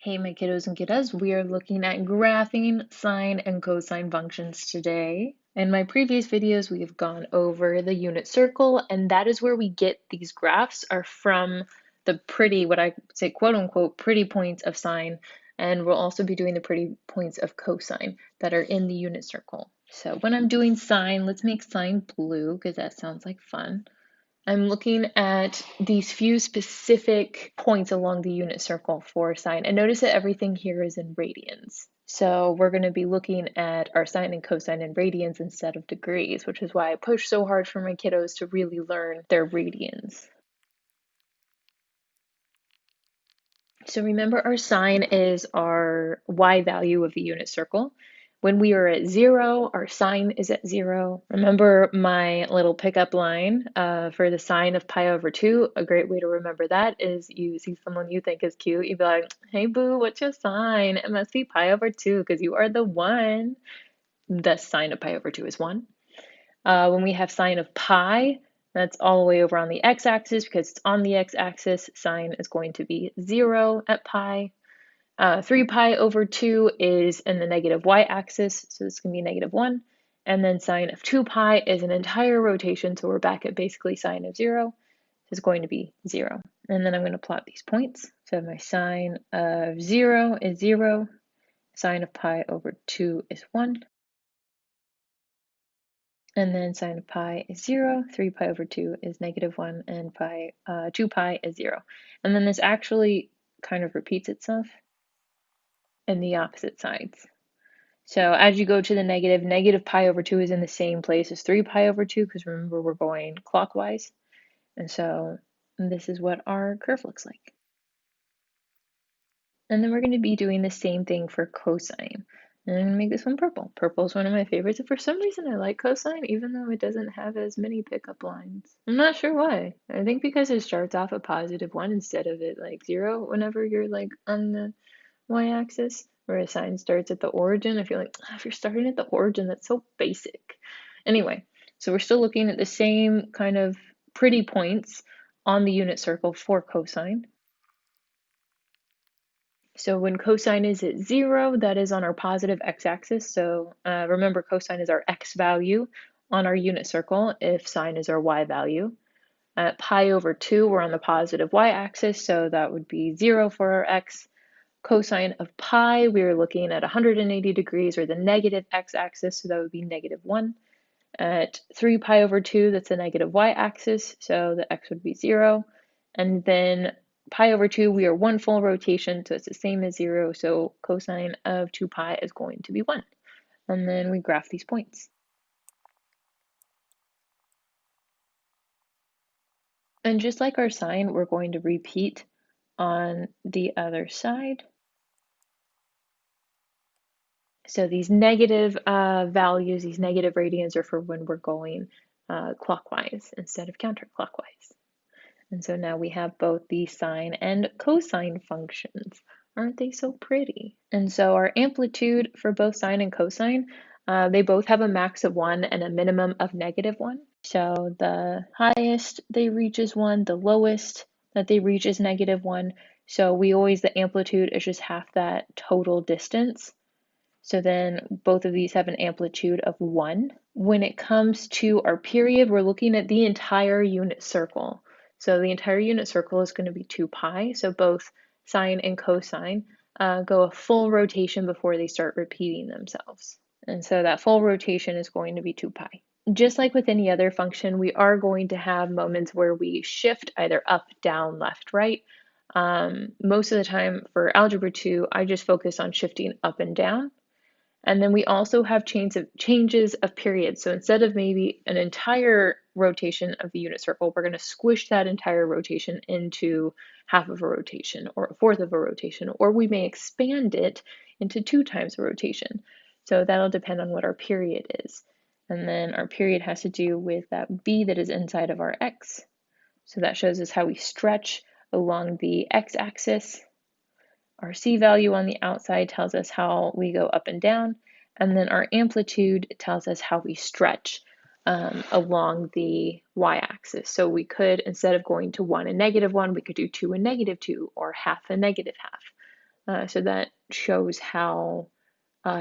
Hey, my kiddos and kiddas, we are looking at graphing sine and cosine functions today. In my previous videos, we have gone over the unit circle, and that is where we get these graphs are from the pretty, what I say, quote unquote, pretty points of sine, and we'll also be doing the pretty points of cosine that are in the unit circle. So when I'm doing sine, let's make sine blue because that sounds like fun. I'm looking at these few specific points along the unit circle for sine. And notice that everything here is in radians. So we're going to be looking at our sine and cosine in radians instead of degrees, which is why I push so hard for my kiddos to really learn their radians. So remember, our sine is our y value of the unit circle. When we are at 0, our sine is at 0. Remember my little pickup line for the sine of pi over 2? A great way to remember that is you see someone you think is cute, you'd be like, hey boo, what's your sine? It must be pi over 2 because you are the 1. The sine of pi over 2 is 1. When we have sine of pi, that's all the way over on the x-axis because it's on the x-axis. Sine is going to be 0 at pi. 3 pi over 2 is in the negative y-axis, so this can be negative 1. And then sine of 2 pi is an entire rotation, so we're back at basically sine of 0 is going to be 0. And then I'm going to plot these points. So my sine of 0 is 0, sine of pi over 2 is 1. And then sine of pi is 0, 3 pi over 2 is negative 1, and 2 pi is 0. And then this actually kind of repeats itself in the opposite sides. So as you go to the negative, negative pi over 2 is in the same place as 3 pi over 2, because remember we're going clockwise. And so this is what our curve looks like. And then we're going to be doing the same thing for cosine. And I'm going to make this one purple. Purple is one of my favorites, and for some reason I like cosine, even though it doesn't have as many pickup lines. I'm not sure why. I think because it starts off a positive 1 instead of it like 0 whenever you're like on the y-axis, where a sine starts at the origin. I feel like if you're starting at the origin, that's so basic. Anyway, so we're still looking at the same kind of pretty points on the unit circle for cosine. So when cosine is at 0, that is on our positive x-axis. So remember, cosine is our x value on our unit circle if sine is our y value. At pi over 2, we're on the positive y-axis, so that would be 0 for our x. Cosine of pi, we are looking at 180 degrees, or the negative x-axis, so that would be negative 1. At 3 pi over 2, that's the negative y-axis, so the x would be 0. And then pi over 2, we are 1 full rotation, so it's the same as 0, so cosine of 2 pi is going to be 1. And then we graph these points. And just like our sine, we're going to repeat on the other side. So these negative values, these negative radians are for when we're going clockwise instead of counterclockwise. And so now we have both the sine and cosine functions. Aren't they so pretty? And so our amplitude for both sine and cosine, they both have a max of 1 and a minimum of negative 1. So the highest they reach is 1, the lowest that they reach is negative 1. So the amplitude is just half that total distance. So then both of these have an amplitude of 1. When it comes to our period, we're looking at the entire unit circle. So the entire unit circle is going to be 2 pi. So both sine and cosine go a full rotation before they start repeating themselves. And so that full rotation is going to be 2 pi. Just like with any other function, we are going to have moments where we shift either up, down, left, right. Most of the time for algebra 2, I just focus on shifting up and down. And then we also have changes of periods. So instead of maybe an entire rotation of the unit circle, we're going to squish that entire rotation into half of a rotation or a fourth of a rotation, or we may expand it into 2 times a rotation. So that'll depend on what our period is. And then our period has to do with that b that is inside of our x. So that shows us how we stretch along the x-axis. Our C value on the outside tells us how we go up and down, and then our amplitude tells us how we stretch along the y-axis. So we could, instead of going to 1 and negative 1, we could do 2 and negative 2, or half and negative half. So that shows how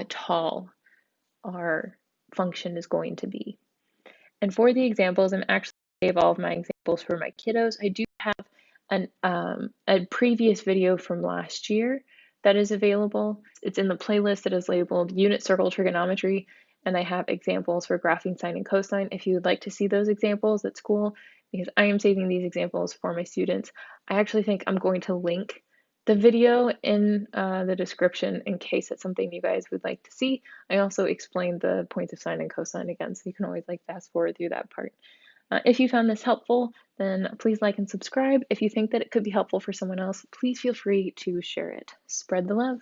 tall our function is going to be. And for the examples, I'm actually save all of my examples for my kiddos. I do have a previous video from last year that is available. It's in the playlist that is labeled Unit Circle Trigonometry, and I have examples for graphing sine and cosine. If you would like to see those examples at school, because I am saving these examples for my students, I actually think I'm going to link the video in the description in case it's something you guys would like to see. I also explained the points of sine and cosine again, so you can always like fast forward through that part. If you found this helpful, then please like and subscribe. If you think that it could be helpful for someone else, please feel free to share it. Spread the love.